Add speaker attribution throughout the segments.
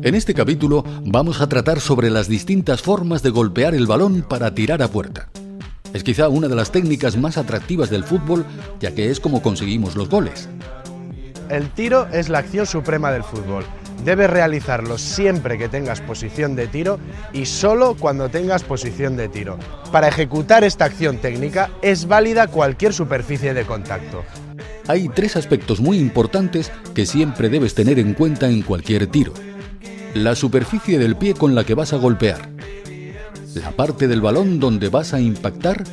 Speaker 1: En este capítulo vamos a tratar sobre las distintas formas de golpear el balón para tirar a puerta. Es quizá una de las técnicas más atractivas del fútbol, ya que es como conseguimos los goles.
Speaker 2: El tiro es la acción suprema del fútbol. Debes realizarlo siempre que tengas posición de tiro y solo cuando tengas posición de tiro. Para ejecutar esta acción técnica es válida cualquier superficie de contacto.
Speaker 1: Hay tres aspectos muy importantes que siempre debes tener en cuenta en cualquier tiro. La superficie del pie con la que vas a golpear, la parte del balón donde vas a impactar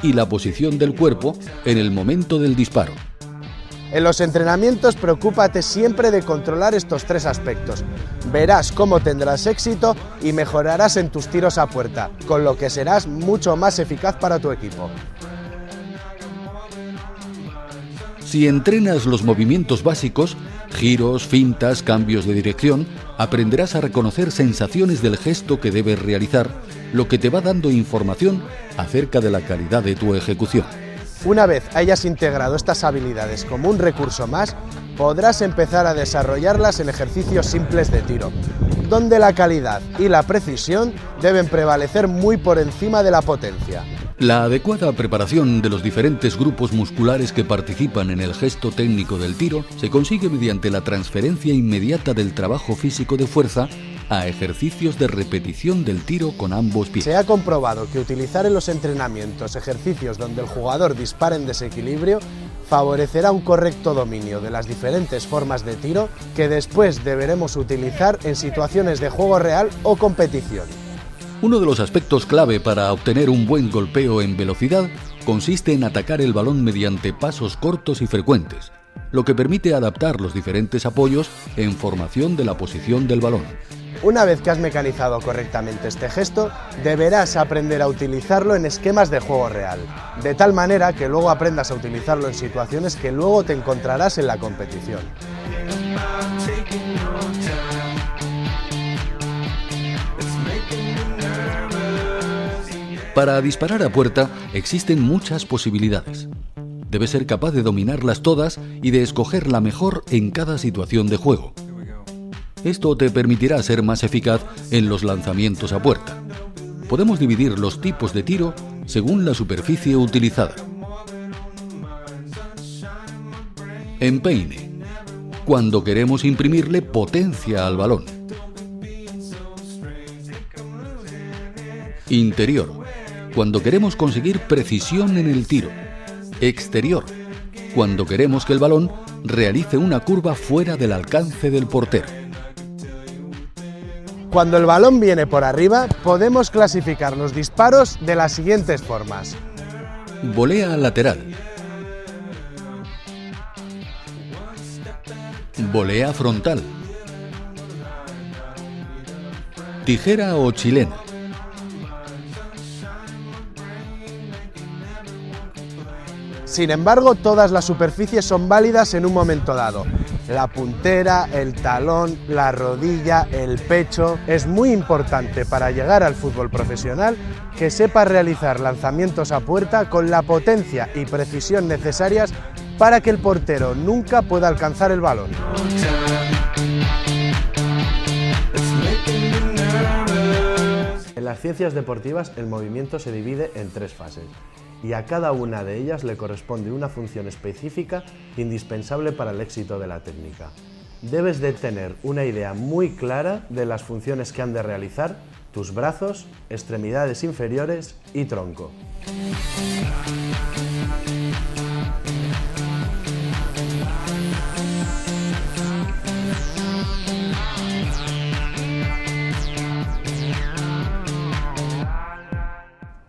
Speaker 1: y la posición del cuerpo en el momento del disparo.
Speaker 2: En los entrenamientos, preocúpate siempre de controlar estos tres aspectos. Verás cómo tendrás éxito y mejorarás en tus tiros a puerta, con lo que serás mucho más eficaz para tu equipo.
Speaker 1: Si entrenas los movimientos básicos, giros, fintas, cambios de dirección, aprenderás a reconocer sensaciones del gesto que debes realizar, lo que te va dando información acerca de la calidad de tu ejecución.
Speaker 2: Una vez hayas integrado estas habilidades como un recurso más, podrás empezar a desarrollarlas en ejercicios simples de tiro, donde la calidad y la precisión deben prevalecer muy por encima de la potencia.
Speaker 1: La adecuada preparación de los diferentes grupos musculares que participan en el gesto técnico del tiro se consigue mediante la transferencia inmediata del trabajo físico de fuerza a ejercicios de repetición del tiro con ambos pies.
Speaker 2: Se ha comprobado que utilizar en los entrenamientos ejercicios donde el jugador dispara en desequilibrio favorecerá un correcto dominio de las diferentes formas de tiro que después deberemos utilizar en situaciones de juego real o competición.
Speaker 1: Uno de los aspectos clave para obtener un buen golpeo en velocidad consiste en atacar el balón mediante pasos cortos y frecuentes, lo que permite adaptar los diferentes apoyos en formación de la posición del balón.
Speaker 2: Una vez que has mecanizado correctamente este gesto, deberás aprender a utilizarlo en esquemas de juego real, de tal manera que luego aprendas a utilizarlo en situaciones que luego te encontrarás en la competición.
Speaker 1: Para disparar a puerta existen muchas posibilidades. Debes ser capaz de dominarlas todas y de escoger la mejor en cada situación de juego. Esto te permitirá ser más eficaz en los lanzamientos a puerta. Podemos dividir los tipos de tiro según la superficie utilizada. Empeine, cuando queremos imprimirle potencia al balón. Interior, cuando queremos conseguir precisión en el tiro. Exterior, cuando queremos que el balón realice una curva fuera del alcance del portero.
Speaker 2: Cuando el balón viene por arriba, podemos clasificar los disparos de las siguientes formas.
Speaker 1: Volea lateral. Volea frontal. Tijera o chilena.
Speaker 2: Sin embargo, todas las superficies son válidas en un momento dado. La puntera, el talón, la rodilla, el pecho. Es muy importante para llegar al fútbol profesional que sepas realizar lanzamientos a puerta con la potencia y precisión necesarias para que el portero nunca pueda alcanzar el balón. En las ciencias deportivas el movimiento se divide en tres fases y a cada una de ellas le corresponde una función específica indispensable para el éxito de la técnica. Debes de tener una idea muy clara de las funciones que han de realizar tus brazos, extremidades inferiores y tronco.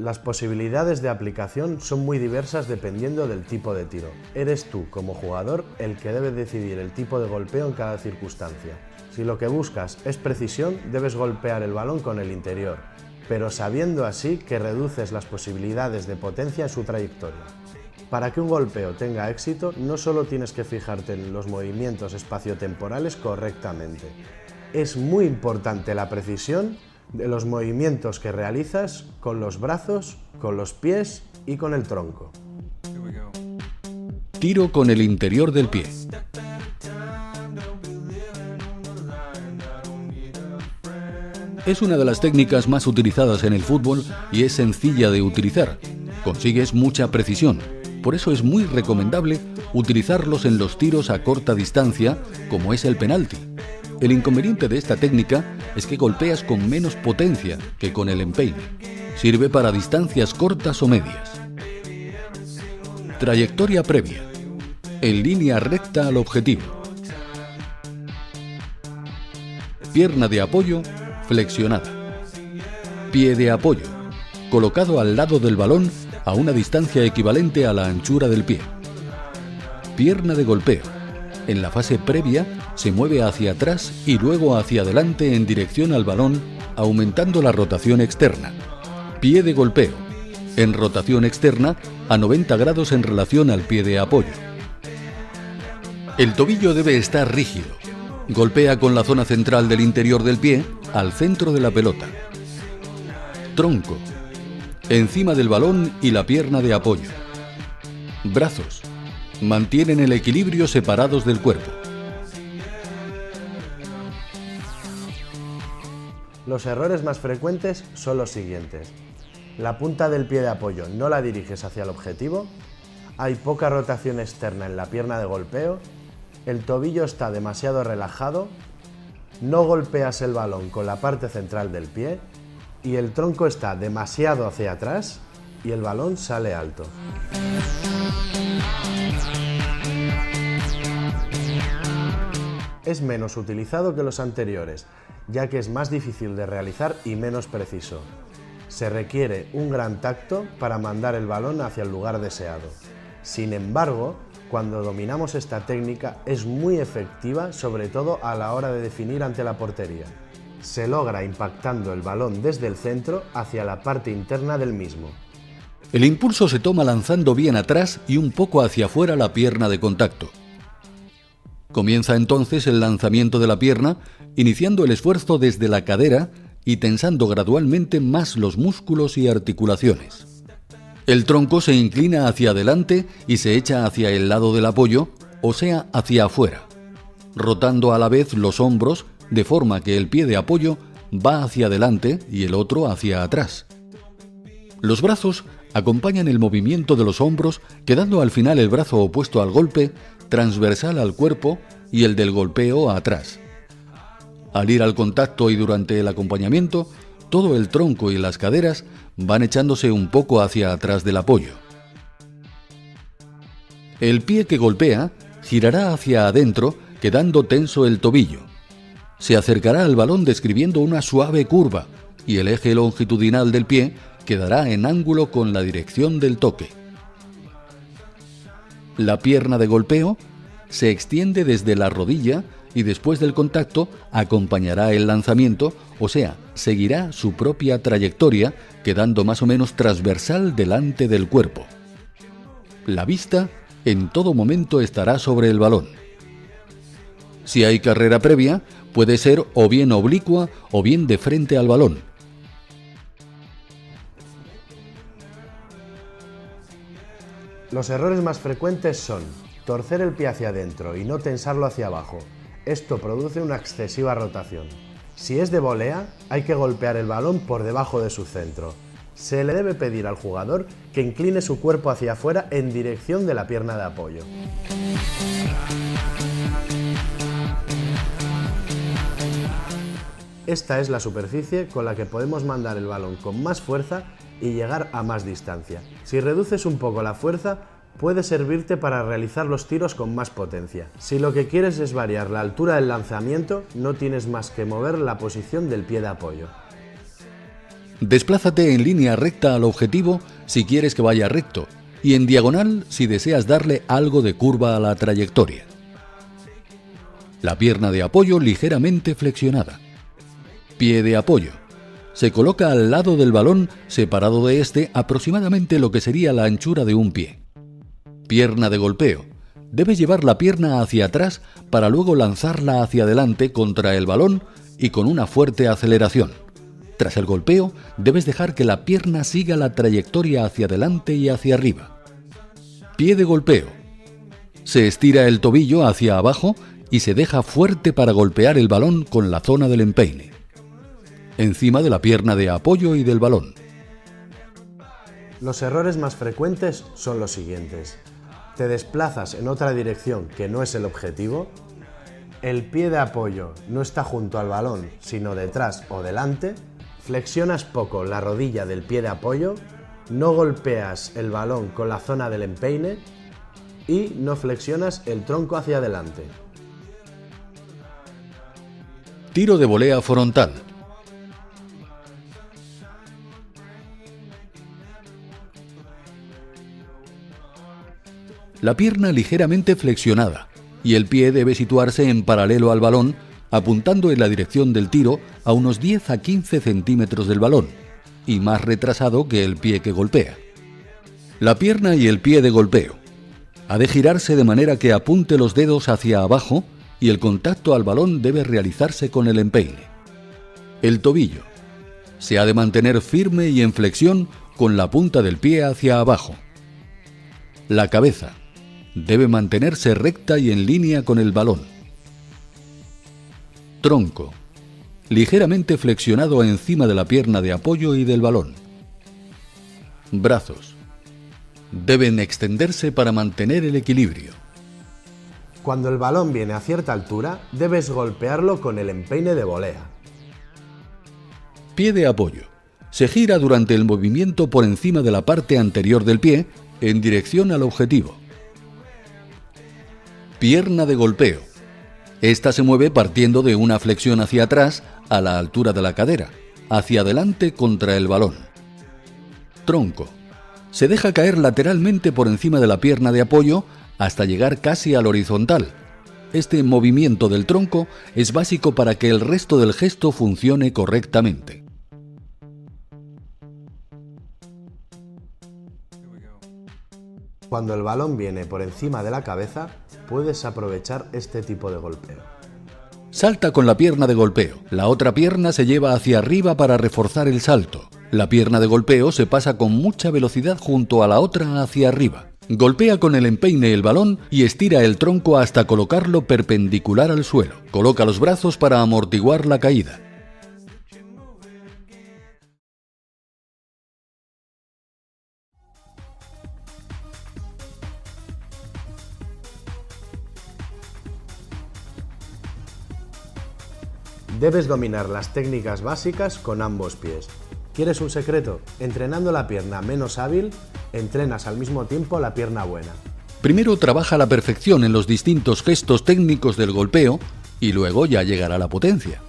Speaker 2: Las posibilidades de aplicación son muy diversas dependiendo del tipo de tiro. Eres tú, como jugador, el que debe decidir el tipo de golpeo en cada circunstancia. Si lo que buscas es precisión, debes golpear el balón con el interior, pero sabiendo así que reduces las posibilidades de potencia en su trayectoria. Para que un golpeo tenga éxito, no solo tienes que fijarte en los movimientos espaciotemporales correctamente. Es muy importante la precisión de los movimientos que realizas con los brazos, con los pies y con el tronco.
Speaker 1: Tiro con el interior del pie. Es una de las técnicas más utilizadas en el fútbol y es sencilla de utilizar. Consigues mucha precisión, por eso es muy recomendable utilizarlos en los tiros a corta distancia, como es el penalti. El inconveniente de esta técnica es que golpeas con menos potencia que con el empeine. Sirve para distancias cortas o medias. Trayectoria previa. En línea recta al objetivo. Pierna de apoyo flexionada. Pie de apoyo, colocado al lado del balón a una distancia equivalente a la anchura del pie. Pierna de golpeo. En la fase previa se mueve hacia atrás y luego hacia adelante en dirección al balón, aumentando la rotación externa. Pie de golpeo. En rotación externa a 90 grados en relación al pie de apoyo. El tobillo debe estar rígido. Golpea con la zona central del interior del pie al centro de la pelota. Tronco. Encima del balón y la pierna de apoyo. Brazos. Mantienen el equilibrio separados del cuerpo.
Speaker 2: Los errores más frecuentes son los siguientes. La punta del pie de apoyo no la diriges hacia el objetivo. Hay poca rotación externa en la pierna de golpeo. El tobillo está demasiado relajado. No golpeas el balón con la parte central del pie. Y el tronco está demasiado hacia atrás y el balón sale alto. Es menos utilizado que los anteriores, ya que es más difícil de realizar y menos preciso. Se requiere un gran tacto para mandar el balón hacia el lugar deseado. Sin embargo, cuando dominamos esta técnica es muy efectiva, sobre todo a la hora de definir ante la portería. Se logra impactando el balón desde el centro hacia la parte interna del mismo.
Speaker 1: El impulso se toma lanzando bien atrás y un poco hacia afuera la pierna de contacto. Comienza entonces el lanzamiento de la pierna, iniciando el esfuerzo desde la cadera y tensando gradualmente más los músculos y articulaciones. El tronco se inclina hacia adelante y se echa hacia el lado del apoyo, o sea, hacia afuera, rotando a la vez los hombros de forma que el pie de apoyo va hacia adelante y el otro hacia atrás. Los brazos acompañan el movimiento de los hombros, quedando al final el brazo opuesto al golpe transversal al cuerpo y el del golpeo atrás. Al ir al contacto y durante el acompañamiento, todo el tronco y las caderas van echándose un poco hacia atrás del apoyo. El pie que golpea girará hacia adentro, quedando tenso el tobillo. Se acercará al balón describiendo una suave curva y el eje longitudinal del pie quedará en ángulo con la dirección del toque. La pierna de golpeo se extiende desde la rodilla y después del contacto acompañará el lanzamiento, o sea, seguirá su propia trayectoria, quedando más o menos transversal delante del cuerpo. La vista en todo momento estará sobre el balón. Si hay carrera previa, puede ser o bien oblicua o bien de frente al balón.
Speaker 2: Los errores más frecuentes son torcer el pie hacia adentro y no tensarlo hacia abajo. Esto produce una excesiva rotación. Si es de volea, hay que golpear el balón por debajo de su centro. Se le debe pedir al jugador que incline su cuerpo hacia afuera en dirección de la pierna de apoyo. Esta es la superficie con la que podemos mandar el balón con más fuerza y llegar a más distancia. Si reduces un poco la fuerza, puede servirte para realizar los tiros con más potencia. Si lo que quieres es variar la altura del lanzamiento, no tienes más que mover la posición del pie de apoyo.
Speaker 1: Desplázate en línea recta al objetivo si quieres que vaya recto y en diagonal si deseas darle algo de curva a la trayectoria. La pierna de apoyo ligeramente flexionada. Pie de apoyo. Se coloca al lado del balón, separado de este aproximadamente lo que sería la anchura de un pie. Pierna de golpeo. Debes llevar la pierna hacia atrás para luego lanzarla hacia adelante contra el balón y con una fuerte aceleración. Tras el golpeo, debes dejar que la pierna siga la trayectoria hacia adelante y hacia arriba. Pie de golpeo. Se estira el tobillo hacia abajo y se deja fuerte para golpear el balón con la zona del empeine, encima de la pierna de apoyo y del balón.
Speaker 2: Los errores más frecuentes son los siguientes: te desplazas en otra dirección que no es el objetivo, el pie de apoyo no está junto al balón sino detrás o delante, flexionas poco la rodilla del pie de apoyo, no golpeas el balón con la zona del empeine y no flexionas el tronco hacia adelante.
Speaker 1: Tiro de volea frontal. La pierna ligeramente flexionada y el pie debe situarse en paralelo al balón, apuntando en la dirección del tiro a unos 10 a 15 centímetros del balón y más retrasado que el pie que golpea. La pierna y el pie de golpeo. Ha de girarse de manera que apunte los dedos hacia abajo y el contacto al balón debe realizarse con el empeine. El tobillo. Se ha de mantener firme y en flexión con la punta del pie hacia abajo. La cabeza. Debe mantenerse recta y en línea con el balón. Tronco. Ligeramente flexionado encima de la pierna de apoyo y del balón. Brazos. Deben extenderse para mantener el equilibrio.
Speaker 2: Cuando el balón viene a cierta altura, debes golpearlo con el empeine de volea.
Speaker 1: Pie de apoyo. Se gira durante el movimiento por encima de la parte anterior del pie en dirección al objetivo. Pierna de golpeo. Esta se mueve partiendo de una flexión hacia atrás a la altura de la cadera, hacia adelante contra el balón. Tronco. Se deja caer lateralmente por encima de la pierna de apoyo hasta llegar casi al horizontal. Este movimiento del tronco es básico para que el resto del gesto funcione correctamente.
Speaker 2: Cuando el balón viene por encima de la cabeza, puedes aprovechar este tipo de golpeo.
Speaker 1: Salta con la pierna de golpeo. La otra pierna se lleva hacia arriba para reforzar el salto. La pierna de golpeo se pasa con mucha velocidad junto a la otra hacia arriba. Golpea con el empeine el balón y estira el tronco hasta colocarlo perpendicular al suelo. Coloca los brazos para amortiguar la caída.
Speaker 2: Debes dominar las técnicas básicas con ambos pies. ¿Quieres un secreto? Entrenando la pierna menos hábil, entrenas al mismo tiempo la pierna buena.
Speaker 1: Primero trabaja la perfección en los distintos gestos técnicos del golpeo y luego ya llegará la potencia.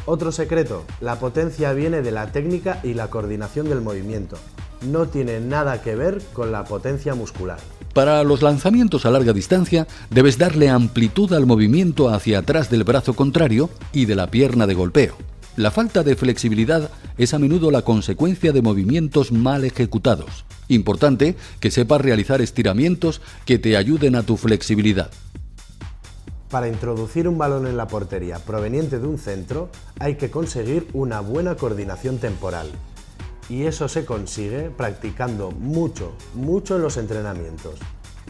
Speaker 2: Otro secreto, la potencia viene de la técnica y la coordinación del movimiento. No tiene nada que ver con la potencia muscular.
Speaker 1: Para los lanzamientos a larga distancia, debes darle amplitud al movimiento hacia atrás del brazo contrario y de la pierna de golpeo. La falta de flexibilidad es a menudo la consecuencia de movimientos mal ejecutados. Importante que sepas realizar estiramientos que te ayuden a tu flexibilidad.
Speaker 2: Para introducir un balón en la portería proveniente de un centro, hay que conseguir una buena coordinación temporal. Y eso se consigue practicando mucho en los entrenamientos.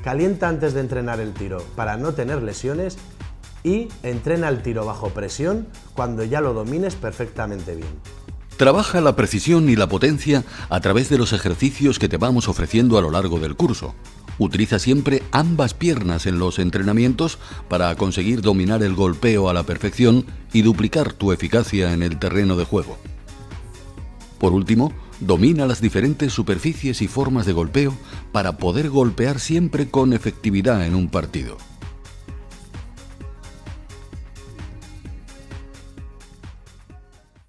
Speaker 2: Calienta antes de entrenar el tiro para no tener lesiones y entrena el tiro bajo presión cuando ya lo domines perfectamente bien.
Speaker 1: Trabaja la precisión y la potencia a través de los ejercicios que te vamos ofreciendo a lo largo del curso. Utiliza siempre ambas piernas en los entrenamientos para conseguir dominar el golpeo a la perfección y duplicar tu eficacia en el terreno de juego. Por último, domina las diferentes superficies y formas de golpeo para poder golpear siempre con efectividad en un partido.